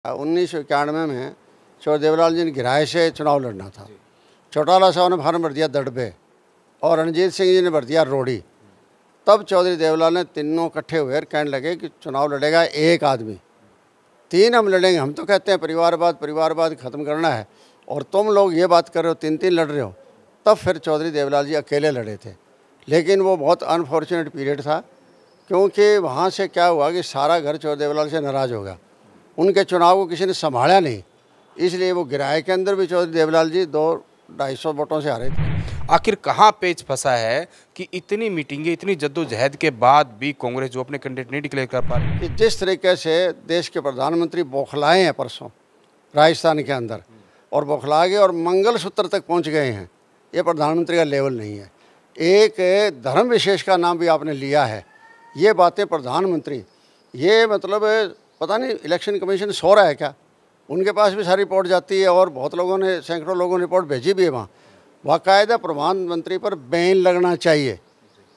1991 में चौधरी देवलाल जी ने गिराए से चुनाव लड़ना था। चौटाला साहब ने फार्म भर दिया दड़बे और रणजीत सिंह जी ने भर दिया रोड़ी। तब चौधरी देवलाल ने तीनों इकट्ठे हुए और कहने लगे कि चुनाव लड़ेगा एक आदमी, तीन हम लड़ेंगे। हम तो कहते हैं परिवारवाद ख़त्म करना है और तुम लोग ये बात कर रहे हो तीन तीन लड़ रहे हो। तब फिर चौधरी देवलाल जी अकेले लड़े थे, लेकिन वो बहुत अनफॉर्चुनेट पीरियड था, क्योंकि वहाँ से क्या हुआ कि सारा घर चौधरी देवलाल से नाराज़ हो गया। उनके चुनाव को किसी ने संभाला नहीं, इसलिए वो गिराए के अंदर भी चौधरी देवलाल जी 200-250 वोटों से हारे थे। आखिर कहाँ पेच फंसा है कि इतनी मीटिंगें, इतनी जद्दोजहद के बाद भी कांग्रेस जो अपने कैंडिडेट नहीं डिक्लेयर कर पा रही? कि जिस तरीके से देश के प्रधानमंत्री बौखलाए हैं परसों राजस्थान के अंदर, और बौखला गए और मंगलसूत्र तक पहुंच गए हैं, ये प्रधानमंत्री का लेवल नहीं है। एक धर्म विशेष का नाम भी आपने लिया है, ये बातें प्रधानमंत्री, ये मतलब पता नहीं इलेक्शन कमीशन सो रहा है क्या? उनके पास भी सारी रिपोर्ट जाती है और बहुत लोगों ने, सैकड़ों लोगों ने रिपोर्ट भेजी भी है वहाँ। बाकायदा प्रधानमंत्री पर बैन लगना चाहिए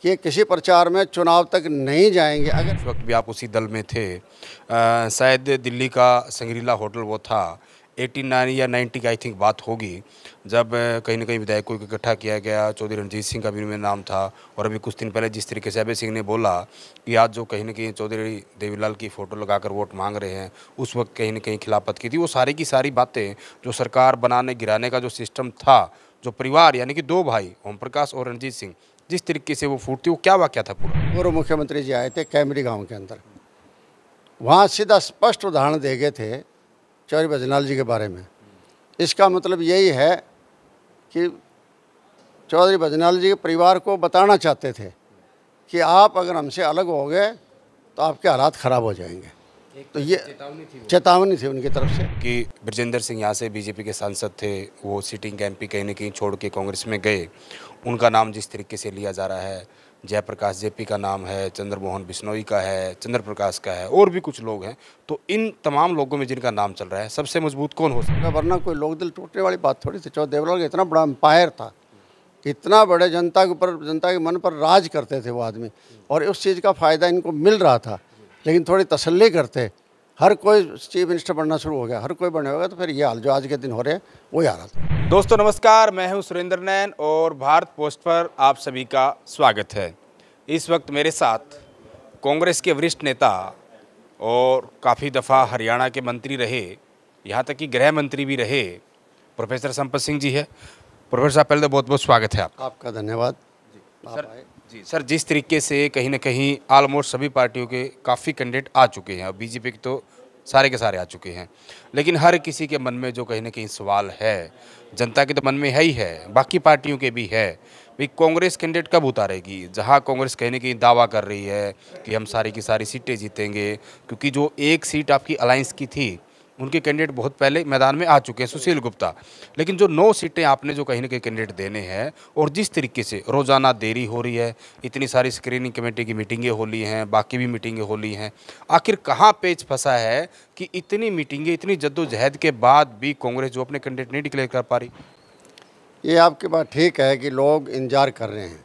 कि किसी प्रचार में चुनाव तक नहीं जाएंगे। अगर इस वक्त भी आप उसी दल में थे, शायद दिल्ली का संग्रीला होटल वो था, 89 या 90 की आई थिंक बात होगी, जब कहीं ना कहीं विधायकों को इकट्ठा किया गया। चौधरी रणजीत सिंह का भी उनमें नाम था। और अभी कुछ दिन पहले जिस तरीके से अभय सिंह ने बोला कि आज जो कहीं ना कहीं चौधरी देवीलाल की फ़ोटो लगाकर वोट मांग रहे हैं, उस वक्त कहीं ना कहीं खिलाफत की थी। वो सारी की सारी बातें जो सरकार बनाने गिराने का जो सिस्टम था, जो परिवार यानी कि दो भाई ओम प्रकाश और रणजीत सिंह, जिस तरीके से वो फूटती, वो क्या वाक़या था पूरा? पूर्व मुख्यमंत्री जी आए थे कैमरी गाँव के अंदर, वहाँ सीधा स्पष्ट उदाहरण दे गए थे चौधरी भजनलाल जी के बारे में। इसका मतलब यही है कि चौधरी भजनलाल जी के परिवार को बताना चाहते थे कि आप अगर हमसे अलग हो गए तो आपके हालात ख़राब हो जाएंगे। तो ये चेतावनी थी उनकी तरफ से कि ब्रजेंद्र सिंह यहाँ से बीजेपी के सांसद थे, वो सिटिंग एमपी कहीं ना कहीं छोड़ के कांग्रेस में गए। उनका नाम जिस तरीके से लिया जा रहा है, जयप्रकाश जेपी का नाम है, चंद्रमोहन बिश्नोई का है, चंद्र प्रकाश का है, और भी कुछ लोग हैं। तो इन तमाम लोगों में जिनका नाम चल रहा है, सबसे मजबूत कौन हो सकता है? वरना कोई लोग दिल टूटने वाली बात थोड़ी थी। चौधरी देवलाल का इतना बड़ा एम्पायर था, इतना बड़े जनता के ऊपर, जनता के मन पर राज करते थे वो आदमी, और उस चीज़ का फ़ायदा इनको मिल रहा था। लेकिन थोड़ी तसल्ली करते, हर कोई चीफ मिनिस्टर बनना शुरू हो गया, हर कोई बने होगा, तो फिर ये हाल जो आज के दिन हो रहे हैं वही हाल था। दोस्तों नमस्कार, मैं हूं सुरेंद्र नैन और भारत पोस्ट पर आप सभी का स्वागत है। इस वक्त मेरे साथ कांग्रेस के वरिष्ठ नेता और काफ़ी दफ़ा हरियाणा के मंत्री रहे, यहाँ तक कि गृह मंत्री भी रहे, प्रोफेसर संपत सिंह जी है। प्रोफेसर साहब, पहले तो बहुत बहुत स्वागत है आपका धन्यवाद। सर, जिस तरीके से कहीं ना कहीं ऑलमोस्ट सभी पार्टियों के काफ़ी कैंडिडेट आ चुके हैं, और बीजेपी के तो सारे के सारे आ चुके हैं, लेकिन हर किसी के मन में जो कहीं ना कहीं सवाल है, जनता के तो मन में है ही है, बाकी पार्टियों के भी है, भाई कांग्रेस कैंडिडेट कब उतारेगी? जहां कांग्रेस कहीं ना कहीं दावा कर रही है कि हम सारी की सारी सीटें जीतेंगे, क्योंकि जो एक सीट आपकी अलायंस की थी, उनके कैंडिडेट बहुत पहले मैदान में आ चुके हैं, सुशील गुप्ता। लेकिन जो 9 सीटें आपने जो कहीं ना कहीं कैंडिडेट देने हैं, और जिस तरीके से रोज़ाना देरी हो रही है, इतनी सारी स्क्रीनिंग कमेटी की मीटिंगें हो ली हैं, बाकी भी मीटिंगें हो ली हैं, आखिर कहाँ पेच फंसा है कि इतनी मीटिंगें, इतनी जद्दोजहद के बाद भी कांग्रेस जो अपने कैंडिडेट नहीं डिक्लेयर कर पा रही? ये आपकी बात ठीक है कि लोग इंतजार कर रहे हैं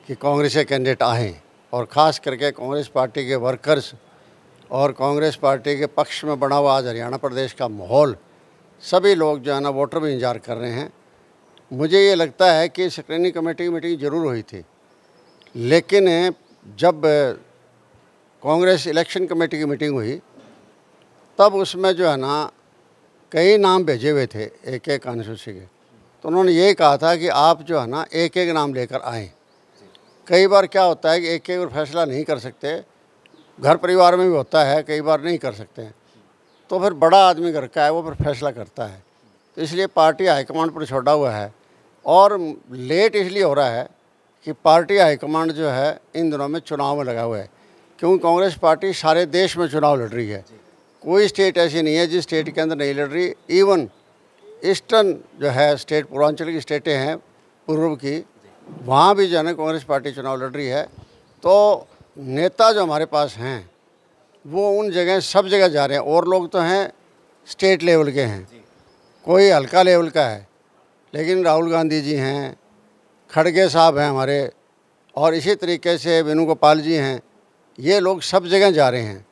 कि कांग्रेस के कैंडिडेट आएँ, और ख़ास करके कांग्रेस पार्टी के वर्कर्स और कांग्रेस पार्टी के पक्ष में बना हुआ आज हरियाणा प्रदेश का माहौल, सभी लोग जो है ना, वोटर भी इंतजार कर रहे हैं। मुझे ये लगता है कि स्क्रीनिंग कमेटी की मीटिंग ज़रूर हुई थी, लेकिन जब कांग्रेस इलेक्शन कमेटी की मीटिंग हुई, तब उसमें जो है ना कई नाम भेजे हुए थे एक एक कॉन्स्टिट्यूंसी के। तो उन्होंने ये कहा था कि आप जो है ना एक एक नाम लेकर आएँ। कई बार क्या होता है कि एक एक फैसला नहीं कर सकते, घर परिवार में भी होता है, कई बार नहीं कर सकते हैं, तो फिर बड़ा आदमी घर का है, वो फिर फैसला करता है। तो इसलिए पार्टी हाईकमांड पर छोड़ा हुआ है, और लेट इसलिए हो रहा है कि पार्टी हाईकमांड जो है इन दिनों में चुनाव में लगा हुआ है, क्योंकि कांग्रेस पार्टी सारे देश में चुनाव लड़ रही है। कोई स्टेट ऐसी नहीं है जिस स्टेट के अंदर नहीं लड़ रही। इवन ईस्टर्न जो है स्टेट, पूर्वांचल की स्टेटें हैं पूर्व की, वहाँ भी जो है ना कांग्रेस पार्टी चुनाव लड़ रही है। तो नेता जो हमारे पास हैं वो उन जगह, सब जगह जा रहे हैं, और लोग तो हैं स्टेट लेवल के हैं, कोई हल्का लेवल का है, लेकिन राहुल गांधी जी हैं, खड़गे साहब हैं हमारे, और इसी तरीके से वेणुगोपाल जी हैं, ये लोग सब जगह जा रहे हैं।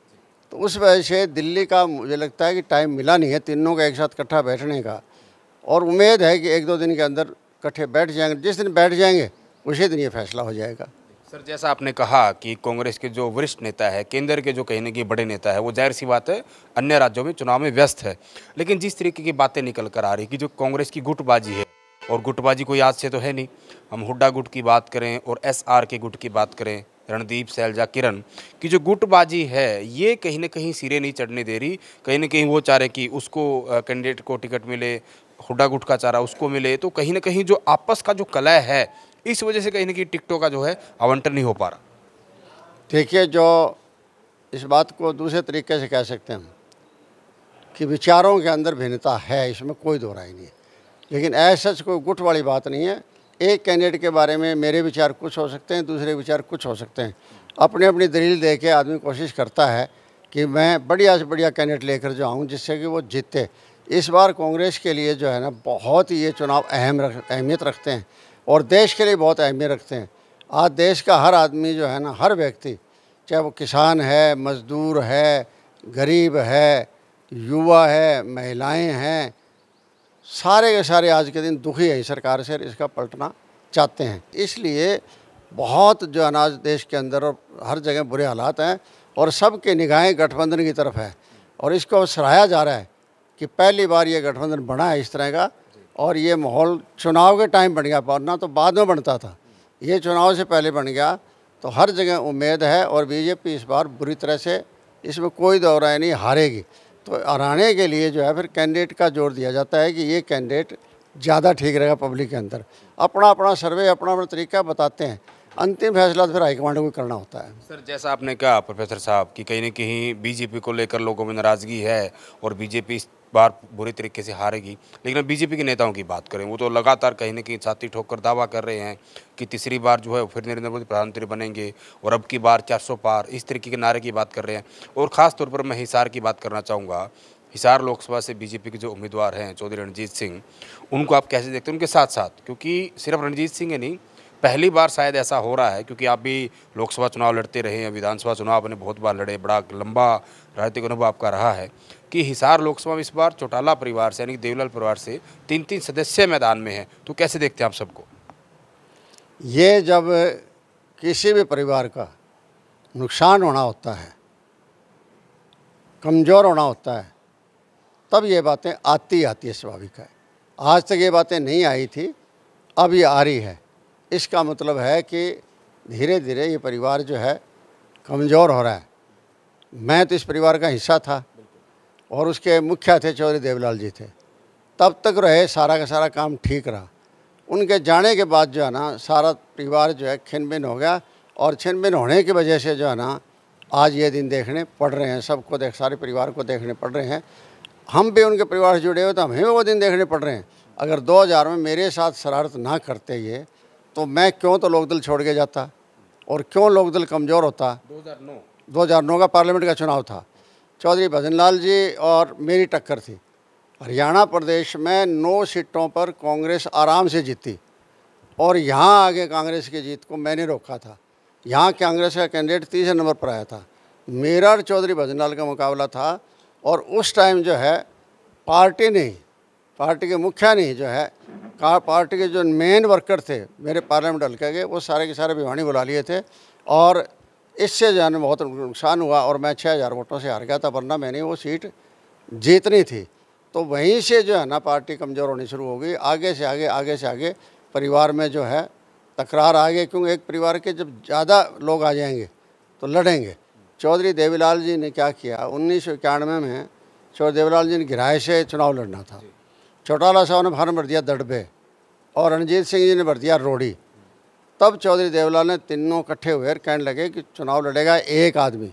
तो उस वजह से दिल्ली का मुझे लगता है कि टाइम मिला नहीं है तीनों का एक साथ इकट्ठा बैठने का, और उम्मीद है कि 1-2 दिन के अंदर इकट्ठे बैठ जाएंगे। जिस दिन बैठ जाएंगे उसी दिन ये फैसला हो जाएगा। सर, जैसा आपने कहा कि कांग्रेस के जो वरिष्ठ नेता है, केंद्र के जो कहीं न कहीं बड़े नेता है, वो जाहिर सी बात है अन्य राज्यों में चुनाव में व्यस्त है। लेकिन जिस तरीके की बातें निकल कर आ रही कि जो कांग्रेस की गुटबाजी है, और गुटबाजी कोई आज से तो है नहीं, हम हुड्डा गुट की बात करें और एसआर के गुट की बात करें, रणदीप, शैलजा, किरण की जो गुटबाजी है, ये कहीं न कहीं सिरे नहीं चढ़ने दे रही। कहीं न कहीं वो चाह रहे कि उसको कैंडिडेट को टिकट मिले, हुड्डा गुट का चाह रहा उसको मिले। तो कहीं न कहीं जो आपस का जो कलह है, इस वजह से कहीं न कहीं टिकटों का जो है आवंटन नहीं हो पा रहा। देखिए, जो इस बात को दूसरे तरीके से कह सकते हैं हम कि विचारों के अंदर भिन्नता है, इसमें कोई दो राय नहीं है, लेकिन ऐसा कोई गुट वाली बात नहीं है। एक कैंडिडेट के बारे में मेरे विचार कुछ हो सकते हैं, दूसरे विचार कुछ हो सकते हैं। अपनी अपनी दलील दे के आदमी कोशिश करता है कि मैं बढ़िया से बढ़िया कैंडिडेट लेकर जो आऊँ जिससे कि वो जीते। इस बार कांग्रेस के लिए जो है ना बहुत ही ये चुनाव अहमियत रखते हैं और देश के लिए बहुत अहमियत रखते हैं। आज देश का हर आदमी जो है ना, हर व्यक्ति, चाहे वो किसान है, मज़दूर है, गरीब है, युवा है, महिलाएं हैं, सारे के सारे आज के दिन दुखी है सरकार से, इसका पलटना चाहते हैं। इसलिए बहुत जो अनाज देश के अंदर और हर जगह बुरे हालात हैं और सबके निगाहें गठबंधन की तरफ है, और इसको सराहा जा रहा है कि पहली बार ये गठबंधन बना है इस तरह का, और ये माहौल चुनाव के टाइम बन गया, वरना तो बाद में बनता था, ये चुनाव से पहले बन गया। तो हर जगह उम्मीद है और बीजेपी इस बार बुरी तरह से, इसमें कोई दो राय नहीं, हारेगी। तो हराने के लिए जो है फिर कैंडिडेट का जोर दिया जाता है कि ये कैंडिडेट ज़्यादा ठीक रहेगा पब्लिक के अंदर। अपना अपना सर्वे, अपना अपना तरीका बताते हैं, अंतिम फैसला तो फिर हाईकमांड को करना होता है। सर, जैसा आपने कहा प्रोफेसर साहब कि कहीं न कहीं बीजेपी को लेकर लोगों में नाराज़गी है और बीजेपी इस बार बुरी तरीके से हारेगी। लेकिन अब बीजेपी के नेताओं की बात करें, वो तो लगातार कहीं न कहीं छाती ठोक कर दावा कर रहे हैं कि तीसरी बार जो है फिर नरेंद्र मोदी प्रधानमंत्री बनेंगे और अब की बार 400 पार, इस तरीके के नारे की बात कर रहे हैं। और ख़ास तौर पर मैं हिसार की बात करना चाहूँगा। हिसार लोकसभा से बीजेपी के जो उम्मीदवार हैं चौधरी रणजीत सिंह, उनको आप कैसे देखते हैं? उनके साथ साथ, क्योंकि सिर्फ रणजीत सिंह ही नहीं, पहली बार शायद ऐसा हो रहा है, क्योंकि आप भी लोकसभा चुनाव लड़ते रहे हैं, विधानसभा चुनाव आपने बहुत बार लड़े, बड़ा लंबा राजनीतिक अनुभव आपका रहा है, कि हिसार लोकसभा में इस बार चौटाला परिवार से यानी कि देवलाल परिवार से 3-3 सदस्य मैदान में हैं। तो कैसे देखते हैं आप सबको? ये जब किसी भी परिवार का नुकसान होना होता है, कमज़ोर होना होता है, तब ये बातें आती है, स्वाभाविक है। आज तक ये बातें नहीं आई थी, अब ये आ रही है। इसका मतलब है कि धीरे धीरे ये परिवार जो है कमज़ोर हो रहा है। मैं तो इस परिवार का हिस्सा था और उसके मुखिया थे चौधरी देवलाल जी थे, तब तक रहे, सारा का सारा काम ठीक रहा। उनके जाने के बाद जो है ना सारा परिवार जो है छिन्न भिन्न हो गया, और छिन्न भिन्न होने की वजह से जो है ना आज ये दिन देखने पड़ रहे हैं, सबको सारे परिवार को देखने पड़ रहे हैं। हम भी उनके परिवार से जुड़े हुए तो हमें वो दिन देखने पड़ रहे हैं। अगर 2000 में मेरे साथ शरारत ना करते ये, तो मैं क्यों तो लोकदल छोड़ के जाता और क्यों लोकदल कमज़ोर होता। 2009 का पार्लियामेंट का चुनाव था, चौधरी भजनलाल जी और मेरी टक्कर थी। हरियाणा प्रदेश में 9 सीटों पर कांग्रेस आराम से जीती, और यहाँ आगे कांग्रेस की जीत को मैंने रोका था। यहाँ कांग्रेस का कैंडिडेट 30 नंबर पर आया था, मेरा और चौधरी भजनलाल का मुकाबला था। और उस टाइम जो है पार्टी नहीं, पार्टी के मुखिया नहीं, जो है पार्टी के जो मेन वर्कर थे मेरे पार्लियामेंट हल्के के, वो सारे के सारे भिवानी बुला लिए थे, और इससे जो है ना बहुत नुकसान हुआ और मैं 6000 वोटों से हार गया था, वरना मैंने वो सीट जीतनी थी। तो वहीं से जो है ना पार्टी कमज़ोर होनी शुरू हो गई। आगे से आगे परिवार में जो है तकरार आ गई, क्योंकि एक परिवार के जब ज़्यादा लोग आ जाएंगे तो लड़ेंगे। चौधरी देवीलाल जी ने क्या किया, 1991 में चौधरी देवीलाल जी ने गिराए से चुनाव लड़ना था। चौटाला साहब ने फार्म भर दिया दड़बे और रणजीत सिंह जी ने भर दिया रोड़ी। तब चौधरी देवीलाल ने तीनों इकट्ठे हुए कहने लगे कि चुनाव लड़ेगा एक आदमी,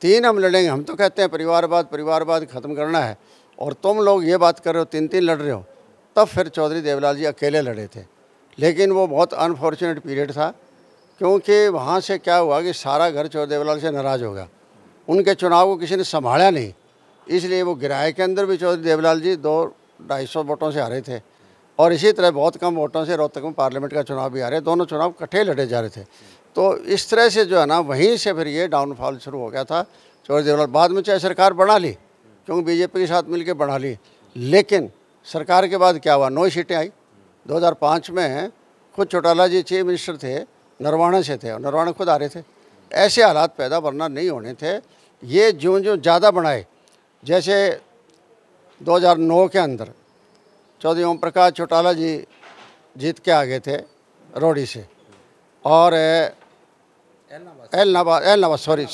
3 हम लड़ेंगे। हम तो कहते हैं परिवारवाद ख़त्म करना है, और तुम लोग ये बात कर रहे हो 3-3 लड़ रहे हो। तब फिर चौधरी देवीलाल जी अकेले लड़े थे, लेकिन वो बहुत अनफॉर्चुनेट पीरियड था, क्योंकि वहाँ से क्या हुआ कि सारा घर चौधरी देवीलाल से नाराज़ हो गया। उनके चुनाव को किसी ने संभाला नहीं, इसलिए वो गिराए के अंदर भी चौधरी देवीलाल जी 200-250 वोटों से हारे थे, और इसी तरह बहुत कम वोटों से रोहतक में पार्लियामेंट का चुनाव भी हारे। दोनों चुनाव इकट्ठे लड़े जा रहे थे। तो इस तरह से जो है ना वहीं से फिर ये डाउनफॉल शुरू हो गया था। चौधरी देवलाल बाद में चाहे सरकार बना ली, क्योंकि बीजेपी के साथ मिलकर बना ली, लेकिन सरकार के बाद क्या हुआ, 9 सीटें आई। 2005 में खुद चौटाला जी चीफ मिनिस्टर थे, नरवाना से थे, और नरवाना खुद आ रहे थे। ऐसे हालात पैदा वरना नहीं होने थे। ये जो ज़्यादा बढ़ाए, जैसे 2009 के अंदर चौधरी ओम प्रकाश चौटाला जी जीत के आ गए थे रोडी से, और एल नवाज सॉरी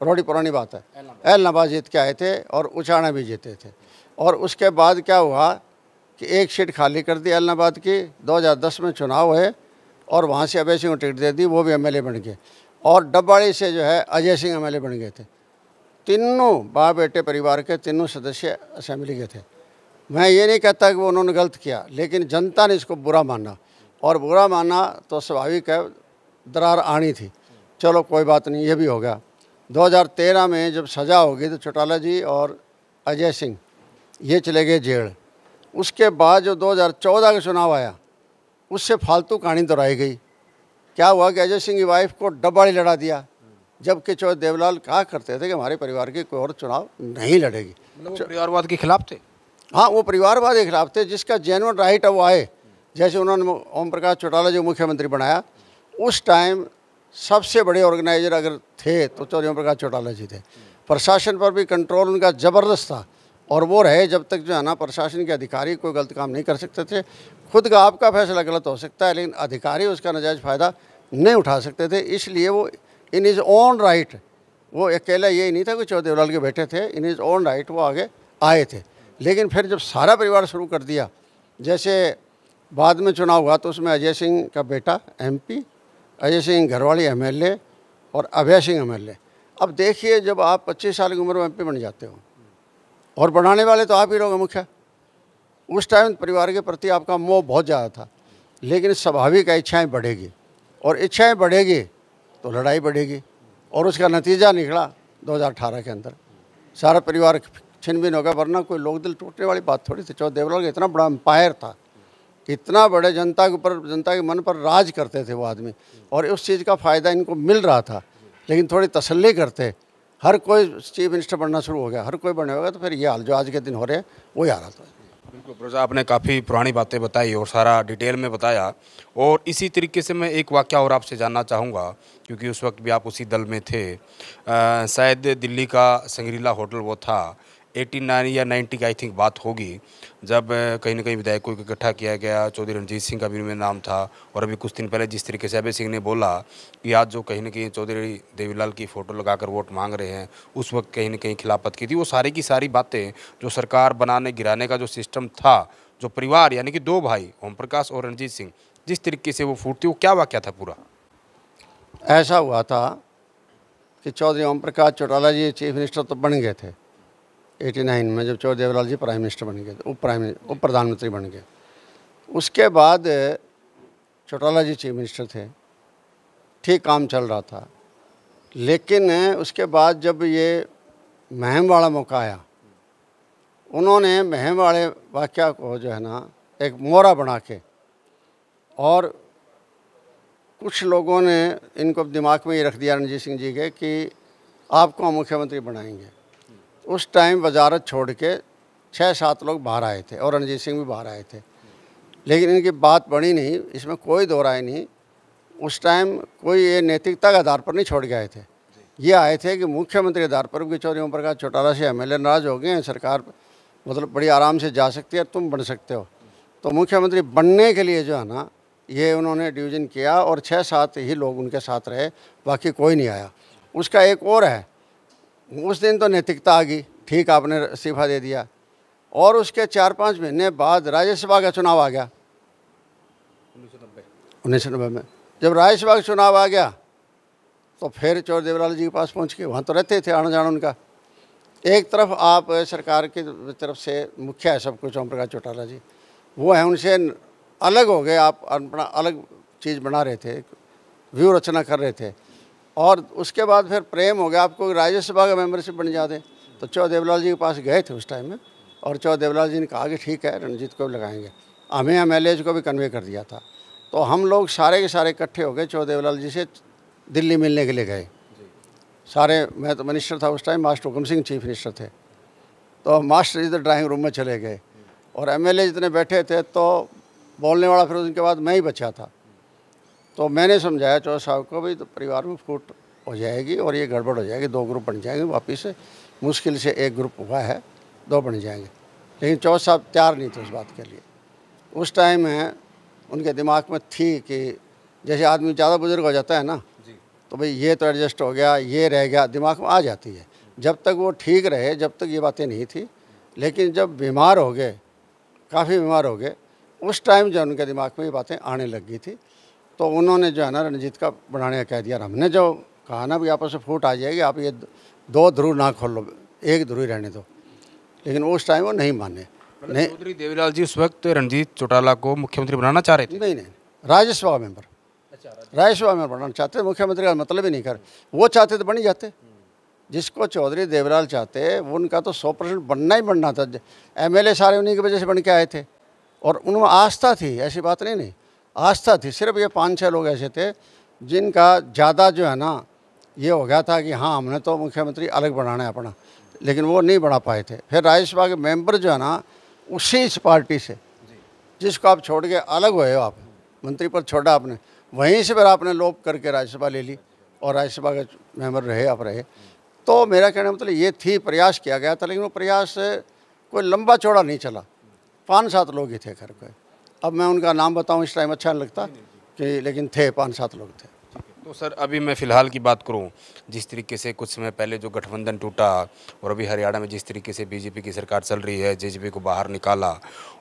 रोडी पुरानी बात है, एल नवाज जीत के आए थे, और उचाना भी जीते थे। और उसके बाद क्या हुआ कि एक सीट खाली कर दी एलनाबाद की, 2010 में चुनाव हुए और वहाँ से अभय सिंह को टिकट दे दी, वो भी एमएलए बन गए। और डब्बाड़ी से जो है अजय सिंह एमएलए बन गए थे। तीनों बाप बेटे परिवार के तीनों सदस्य असेंबली के थे। मैं ये नहीं कहता कि वो उन्होंने गलत किया, लेकिन जनता ने इसको बुरा माना, और बुरा माना तो स्वाभाविक है, दरार आनी थी। चलो कोई बात नहीं, ये भी हो गया। 2013 में जब सज़ा होगी तो चौटाला जी और अजय सिंह ये चले गए जेल। उसके बाद जो 2014 का चुनाव आया, उससे फालतू कहानी दोहराई गई। क्या हुआ कि अजय सिंह की वाइफ को डब्बाड़ी लड़ा दिया, जबकि चौधरी देवलाल कहा करते थे कि हमारे परिवार की कोई और चुनाव नहीं लड़ेगी। मतलब वो परिवारवाद के खिलाफ थे। हाँ, वो परिवारवाद के खिलाफ थे, जिसका जेन्युइन राइट है वो आए। जैसे उन्होंने ओम प्रकाश चौटाला जी मुख्यमंत्री बनाया, उस टाइम सबसे बड़े ऑर्गेनाइजर अगर थे तो चौधरी ओम प्रकाश चौटाला जी थे। प्रशासन पर भी कंट्रोल उनका ज़बरदस्त था, और वो रहे जब तक जो है ना प्रशासन के अधिकारी कोई गलत काम नहीं कर सकते थे। खुद का आपका फैसला गलत हो सकता है, लेकिन अधिकारी उसका नाजायज़ फ़ायदा नहीं उठा सकते थे। इसलिए वो इन इज़ ओन राइट, वो अकेला ये नहीं था कि चौधरी देवलाल के बेटे थे, इन इज़ ओन राइट वो आगे आए थे। लेकिन फिर जब सारा परिवार शुरू कर दिया, जैसे बाद में चुनाव हुआ तो उसमें अजय सिंह का बेटा MP, अजय सिंह घरवाली MLA और अभय सिंह MLA। अब देखिए, जब आप 25 साल की उम्र में MP बन जाते हो, और बनाने वाले तो आप ही लोग हैं मुखिया, उस टाइम परिवार के प्रति आपका मोह बहुत ज़्यादा था। लेकिन स्वाभाविक है, इच्छाएँ बढ़ेगी, और इच्छाएँ बढ़ेगी तो लड़ाई बढ़ेगी, और उसका नतीजा निकला 2018 के अंदर सारा परिवार छिन-भिन हो गया। वरना कोई लोक दिल टूटने वाली बात थोड़ी थी। चौधरी देवलाल का इतना बड़ा एम्पायर था, इतना बड़े जनता के ऊपर, जनता के मन पर राज करते थे वो आदमी, और उस चीज़ का फ़ायदा इनको मिल रहा था। लेकिन थोड़ी तसल्ली करते, हर कोई चीफ मिनिस्टर बनना शुरू हो गया, हर कोई बने होगा, तो फिर ये हाल जो आज के दिन हो रहे हैं वही आ रहा था। बिल्कुल फिरोज़ा, आपने काफ़ी पुरानी बातें बताई और सारा डिटेल में बताया। और इसी तरीके से मैं एक वाक़या और आपसे जानना चाहूँगा, क्योंकि उस वक्त भी आप उसी दल में थे। शायद दिल्ली का संग्रीला होटल वो था, 89 या 90 की आई थिंक बात होगी, जब कहीं ना कहीं विधायकों को इकट्ठा किया गया। चौधरी रणजीत सिंह का भी उनमें नाम था, और अभी कुछ दिन पहले जिस तरीके से अभय सिंह ने बोला कि आज जो कहीं ना कहीं चौधरी देवीलाल की फ़ोटो लगाकर वोट मांग रहे हैं, उस वक्त कहीं ना कहीं खिलाफत की थी। वो सारी की सारी बातें, जो सरकार बनाने गिराने का जो सिस्टम था, जो परिवार यानी कि 2 भाई ओम प्रकाश और रणजीत सिंह, जिस तरीके से वो फूटती, वो क्या वाक़या था पूरा? ऐसा हुआ था कि चौधरी ओम प्रकाश चौटाला जी चीफ मिनिस्टर तो बन गए थे 89 में, जब चौधरी देवलाल जी प्राइम मिनिस्टर बन गए, उप प्रधानमंत्री बन गए। उसके बाद चौटाला जी चीफ मिनिस्टर थे, ठीक काम चल रहा था। लेकिन उसके बाद जब ये महम वाला मौका आया, उन्होंने महम वाले वाक़या को जो है ना एक मोहरा बना के, और कुछ लोगों ने इनको दिमाग में ये रख दिया रणजीत सिंह जी के कि आपको हम मुख्यमंत्री बनाएंगे। उस टाइम वजारत छोड़ के 6-7 लोग बाहर आए थे, और रणजीत सिंह भी बाहर आए थे। लेकिन इनकी बात बनी नहीं, इसमें कोई दो राय नहीं। उस टाइम कोई ये नैतिकता के आधार पर नहीं छोड़ के आए थे, ये आए थे कि मुख्यमंत्री के आधार पर भी चौधरी ओम प्रकाश चौटाला से MLA नाराज़ हो गए हैं, सरकार मतलब बड़ी आराम से जा सकती है, तुम बन सकते हो। तो मुख्यमंत्री बनने के लिए जो है ना ये उन्होंने डिवीज़न किया, और 6-7 ही लोग उनके साथ रहे, बाकी कोई नहीं आया। उसका एक और है, उस दिन तो नैतिकता आ गई, ठीक आपने इस्तीफा दे दिया, और उसके 4-5 महीने बाद राज्यसभा का चुनाव आ गया 1990 में। जब राज्यसभा का चुनाव आ गया तो फिर चौधरी देवलाल जी के पास पहुंच के, वहाँ तो रहते थे, आना जाना उनका। एक तरफ आप सरकार की तरफ से मुखिया है सब कुछ ओम प्रकाश चौटाला जी, वो है, उनसे अलग हो गए, आप अपना अलग चीज़ बना रहे थे, व्यू रचना कर रहे थे। और उसके बाद फिर प्रेम हो गया, आपको राज्यसभा का मेंबरशिप बन जाते। तो चौधरी देवलाल जी के पास गए थे उस टाइम में, और चौधरी देवलाल जी ने कहा कि ठीक है, रणजीत को भी लगाएंगे। हमें MLAs को भी कन्वे कर दिया था। तो हम लोग सारे के सारे इकट्ठे हो गए, चौधरी देवलाल जी से दिल्ली मिलने के लिए गए। सारे, मैं तो मिनिस्टर था उस time, master Hukum Singh chief minister थे, तो मास्टर जी तो ड्राइंग रूम में चले गए और एमएलए जितने बैठे थे तो बोलने वाला फिर उनके बाद मैं ही बचा था। तो मैंने समझाया चौधरी साहब को, भाई तो परिवार में फूट हो जाएगी और ये गड़बड़ हो जाएगी, 2 ग्रुप बन जाएंगे वापिस से, मुश्किल से 1 ग्रुप हुआ है, 2 बन जाएंगे। लेकिन चौधरी साहब तैयार नहीं थे उस बात के लिए। उस टाइम में उनके दिमाग में थी कि जैसे आदमी ज़्यादा बुजुर्ग हो जाता है ना, तो भाई ये तो एडजस्ट हो गया, ये रह गया, दिमाग में आ जाती है। जब तक वो ठीक रहे जब तक ये बातें नहीं थी, लेकिन जब बीमार हो गए, काफ़ी बीमार हो गए, उस टाइम जो उनके दिमाग में ये बातें आने लग गई थी, तो उन्होंने जो है ना रणजीत का बढ़ाने का कह दिया। हमने जो कहा ना भी आपस में फूट आ जाएगी, आप ये 2 ध्रुव ना खोलो, 1 ध्रुव ही रहने दो, लेकिन उस टाइम वो नहीं माने। नहीं, चौधरी देवीलाल जी उस वक्त रणजीत चौटाला को मुख्यमंत्री बनाना चाह रहे थे? नहीं, राज्यसभा मेंबर, राज्यसभा में बनाना चाहते, मुख्यमंत्री का मतलब ही नहीं कर, वो चाहते तो बन ही जाते। जिसको चौधरी देवलाल चाहते उनका तो 100% बनना ही बनना था। एमएलए सारे उन्हीं की वजह से बन के आए थे और उनमें आस्था थी, ऐसी बात नहीं, आस्था थी। सिर्फ ये 5-6 लोग ऐसे थे जिनका ज़्यादा जो है ना ये हो गया था कि हाँ हमने तो मुख्यमंत्री अलग बनाना है अपना, लेकिन वो नहीं बना पाए थे। फिर राज्यसभा के मेंबर जो है ना उसी इस पार्टी से, जिसको आप छोड़ के अलग हुए हो, आप मंत्री पद छोड़ा आपने, वहीं से फिर आपने लोप करके राज्यसभा ले ली और राज्यसभा के मेंबर रहे, आप रहे। तो मेरा कहने का मतलब ये थी, प्रयास किया गया था, लेकिन वो प्रयास कोई लंबा चौड़ा नहीं चला। 5-7 लोग ही थे घर के। अब मैं उनका नाम बताऊं इस टाइम अच्छा नहीं लगता कि, लेकिन थे 5-7 लोग थे। तो सर अभी मैं फ़िलहाल की बात करूं, जिस तरीके से कुछ समय पहले जो गठबंधन टूटा और अभी हरियाणा में जिस तरीके से बीजेपी की सरकार चल रही है, जेजेपी को बाहर निकाला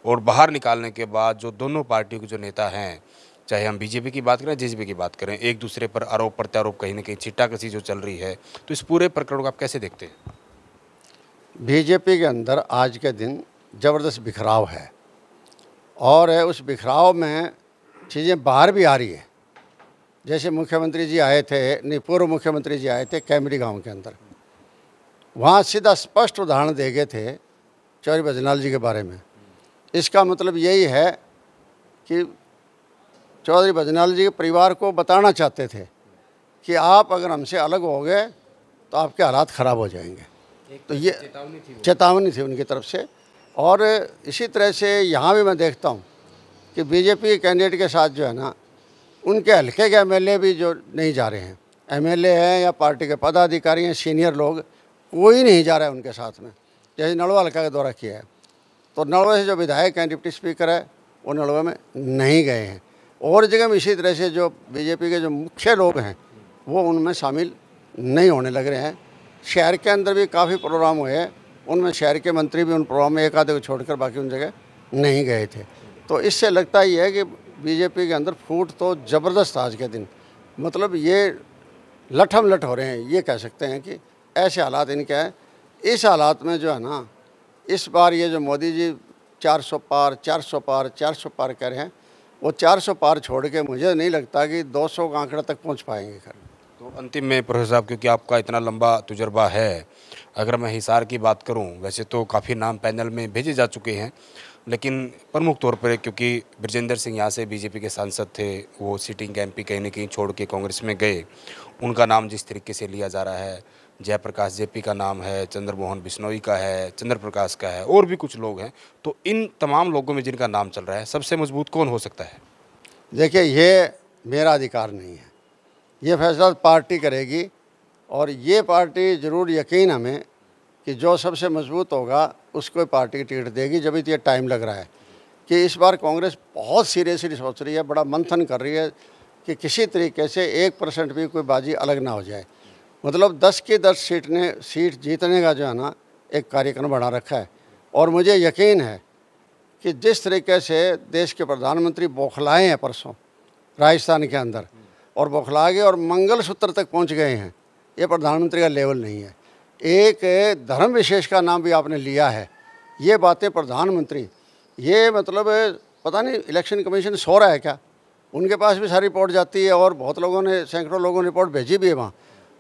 और बाहर निकालने के बाद जो दोनों पार्टियों के जो नेता हैं, चाहे हम बीजेपी की बात करें, जेजेपी की बात करें, एक दूसरे पर आरोप प्रत्यारोप कहीं ना कहीं छिट्टाकशी जो चल रही है, तो इस पूरे प्रकरण को आप कैसे देखते हैं? बीजेपी के अंदर आज के दिन ज़बरदस्त बिखराव है और उस बिखराव में चीज़ें बाहर भी आ रही है। जैसे मुख्यमंत्री जी आए थे, नहीं पूर्व मुख्यमंत्री जी आए थे कैमरी गांव के अंदर, वहाँ सीधा स्पष्ट उदाहरण दे गए थे चौधरी बैजनाथ जी के बारे में। इसका मतलब यही है कि चौधरी बैजनाथ जी के परिवार को बताना चाहते थे कि आप अगर हमसे अलग हो गए तो आपके हालात ख़राब हो जाएंगे। तो ये चेतावनी थी उनकी तरफ से। और इसी तरह से यहाँ भी मैं देखता हूँ कि बीजेपी कैंडिडेट के साथ जो है ना, उनके हल्के के एमएलए भी जो नहीं जा रहे हैं, एमएलए हैं या पार्टी के पदाधिकारी हैं, सीनियर लोग, कोई नहीं जा रहा है उनके साथ में। जैसे नलवा हल्का का दौरा किया है, तो नलवा से जो विधायक हैं, डिप्टी स्पीकर है, वो नलवा में नहीं गए हैं। और जगह में इसी तरह से जो बीजेपी के जो मुख्य लोग हैं वो उनमें शामिल नहीं होने लग रहे हैं। शहर के अंदर भी काफ़ी प्रोग्राम हुए, उनमें शहर के मंत्री भी उन प्रोग्राम में एक आधे को छोड़कर बाकी उन जगह नहीं गए थे। तो इससे लगता ही है कि बीजेपी के अंदर फूट तो ज़बरदस्त आज के दिन, मतलब ये लठम लठ हो रहे हैं, ये कह सकते हैं कि ऐसे हालात इनके हैं। इस हालात में जो है ना, इस बार ये जो मोदी जी 400 पार 400 पार 400 पार कह रहे हैं, वो 400 पार छोड़ के मुझे नहीं लगता कि 200 का आंकड़ा तक पहुंच पाएंगे। तो अंतिम में प्रोफेसर साहब, क्योंकि आपका इतना लंबा तजुर्बा है, अगर मैं हिसार की बात करूं, वैसे तो काफ़ी नाम पैनल में भेजे जा चुके हैं, लेकिन प्रमुख तौर पर क्योंकि ब्रजेंद्र सिंह यहाँ से बीजेपी के सांसद थे, वो सिटिंग एमपी कहीं ना कहीं छोड़ के कांग्रेस में गए, उनका नाम जिस तरीके से लिया जा रहा है, जयप्रकाश जेपी का नाम है, चंद्रमोहन बिश्नोई का है, चंद्र प्रकाश का है, और भी कुछ लोग हैं, तो इन तमाम लोगों में जिनका नाम चल रहा है, सबसे मजबूत कौन हो सकता है? देखिए, ये मेरा अधिकार नहीं है, ये फैसला पार्टी करेगी। और ये पार्टी ज़रूर यकीन हमें कि जो सबसे मजबूत होगा उसको पार्टी की टिकट देगी। जब ये टाइम लग रहा है कि इस बार कांग्रेस बहुत सीरियसली सोच रही है, बड़ा मंथन कर रही है कि किसी तरीके से 1% भी कोई बाजी अलग ना हो जाए। मतलब 10 की 10 सीट जीतने का जो है ना एक कार्यक्रम बना रखा है। और मुझे यकीन है कि जिस तरीके से देश के प्रधानमंत्री बौखलाए हैं परसों राजस्थान के अंदर, और बौखला गए और मंगलसूत्र तक पहुंच गए हैं, ये प्रधानमंत्री का लेवल नहीं है। एक धर्म विशेष का नाम भी आपने लिया है, ये बातें प्रधानमंत्री, ये मतलब पता नहीं इलेक्शन कमीशन सो रहा है क्या? उनके पास भी सारी रिपोर्ट जाती है और बहुत लोगों ने, सैकड़ों लोगों ने रिपोर्ट भेजी भी है वहाँ।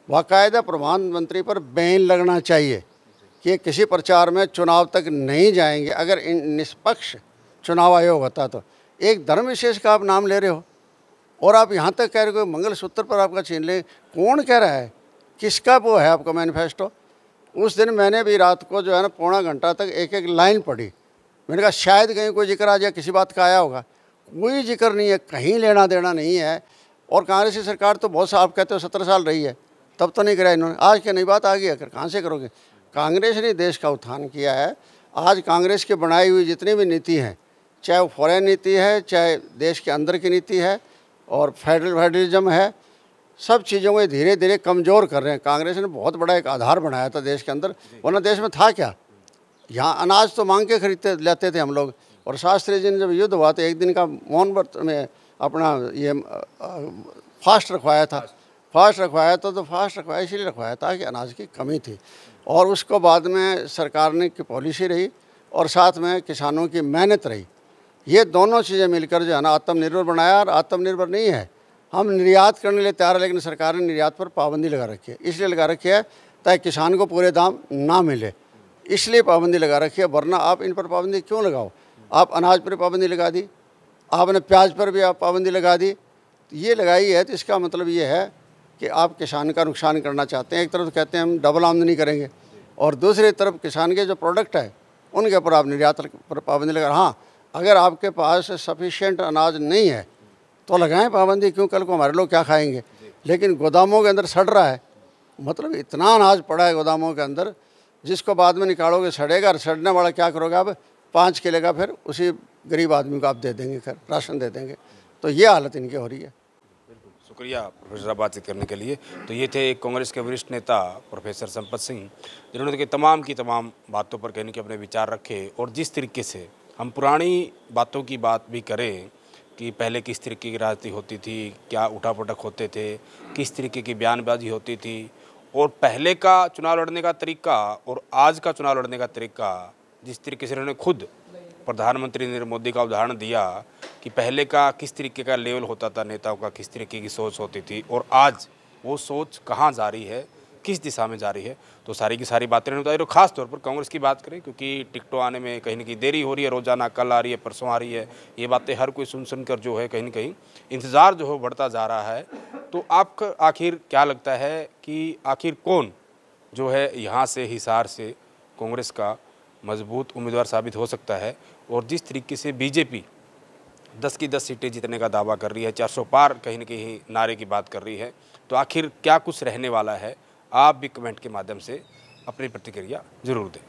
बाकायदा प्रधानमंत्री पर बैन लगना चाहिए कि किसी प्रचार में चुनाव तक नहीं जाएंगे। अगर निष्पक्ष चुनाव आयोग होता तो एक धर्म विशेष का आप नाम ले रहे हो और आप यहाँ तक कह रहे हो मंगलसूत्र पर आपका छीन ले। कौन कह रहा है? किसका वो है आपका मैनिफेस्टो? उस दिन मैंने भी रात को जो है ना पौना घंटा तक एक एक लाइन पढ़ी। मैंने कहा शायद कहीं कोई जिक्र आ जाए, किसी बात का आया होगा। कोई जिक्र नहीं है, कहीं लेना देना नहीं है। और कांग्रेस की सरकार तो बहुत सा, आप कहते हो 17 साल रही है, तब तो नहीं करा इन्होंने। आज क्या नई बात आ गई है, कहाँ से करोगे? कांग्रेस ने देश का उत्थान किया है। आज कांग्रेस की बनाई हुई जितनी भी नीति हैं, चाहे वो फॉरेन नीति है, चाहे देश के अंदर की नीति है, और फेडरलिज्म है, सब चीज़ों को धीरे धीरे कमज़ोर कर रहे हैं। कांग्रेस ने बहुत बड़ा एक आधार बनाया था देश के अंदर, वरना देश में था क्या? यहाँ अनाज तो मांग के खरीदते लेते थे हम लोग। और शास्त्री जी ने जब युद्ध हुआ तो एक दिन का मौन व्रत में अपना ये फास्ट रखवाया था। फास्ट रखवाया था, तो फास्ट रखवाया इसलिए रखवाया था कि अनाज की कमी थी। और उसको बाद में सरकार ने की पॉलिसी रही और साथ में किसानों की मेहनत रही। ये दोनों चीज़ें मिलकर जो है ना आत्मनिर्भर बनाया। और आत्मनिर्भर नहीं है, हम निर्यात करने के लिए तैयार है, लेकिन सरकार ने निर्यात पर पाबंदी लगा रखी है। इसलिए लगा रखी है ताकि किसान को पूरे दाम ना मिले, इसलिए पाबंदी लगा रखी है। वरना आप इन पर पाबंदी क्यों लगाओ? आप अनाज पर पाबंदी लगा दी, आपने प्याज पर भी आप पाबंदी लगा दी। ये लगाई है तो इसका मतलब ये है कि आप किसान का नुकसान करना चाहते हैं। एक तरफ तो कहते हैं हम डबल आमदनी करेंगे, और दूसरी तरफ किसान के जो प्रोडक्ट है उनके ऊपर आप निर्यात पर पाबंदी लगा। हाँ, अगर आपके पास सफिशिएंट अनाज नहीं है तो लगाएं पाबंदी, क्यों? कल को हमारे लोग क्या खाएंगे? लेकिन गोदामों के अंदर सड़ रहा है, मतलब इतना अनाज पड़ा है गोदामों के अंदर, जिसको बाद में निकालोगे सड़ेगा। और सड़ने वाला क्या करोगे आप? 5 किलो का फिर उसी गरीब आदमी को आप दे देंगे, फिर राशन दे देंगे। तो ये हालत इनकी हो रही है। शुक्रिया प्रोफेसर साहब बातचीत करने के लिए। तो ये थे कांग्रेस के वरिष्ठ नेता प्रोफेसर संपत सिंह, जिन्होंने कि तमाम की तमाम बातों पर कहने के अपने विचार रखे। और जिस तरीके से हम पुरानी बातों की बात भी करें कि पहले किस तरीके की राजनीति होती थी, क्या उठापटक होते थे, किस तरीके की बयानबाजी होती थी, और पहले का चुनाव लड़ने का तरीका और आज का चुनाव लड़ने का तरीका, जिस तरीके से उन्होंने खुद प्रधानमंत्री नरेंद्र मोदी का उदाहरण दिया कि पहले का किस तरीके का लेवल होता था नेताओं का, किस तरीके की सोच होती थी, और आज वो सोच कहाँ जा रही है, किस दिशा में जा रही है। तो सारी की सारी बातें उन्होंने बताई। और ख़ास तौर पर कांग्रेस की बात करें, क्योंकि टिकटों आने में कहीं ना कहीं देरी हो रही है, रोज़ाना कल आ रही है, परसों आ रही है, ये बातें हर कोई सुन सुनकर जो है कहीं ना कहीं इंतज़ार जो है बढ़ता जा रहा है। तो आपका आखिर क्या लगता है कि आखिर कौन जो है यहाँ से हिसार से कांग्रेस का मजबूत उम्मीदवार साबित हो सकता है? और जिस तरीके से बीजेपी 10 की 10 सीटें जीतने का दावा कर रही है, 400 पार कहीं ना कहीं नारे की बात कर रही है, तो आखिर क्या कुछ रहने वाला है? आप भी कमेंट के माध्यम से अपनी प्रतिक्रिया जरूर दें।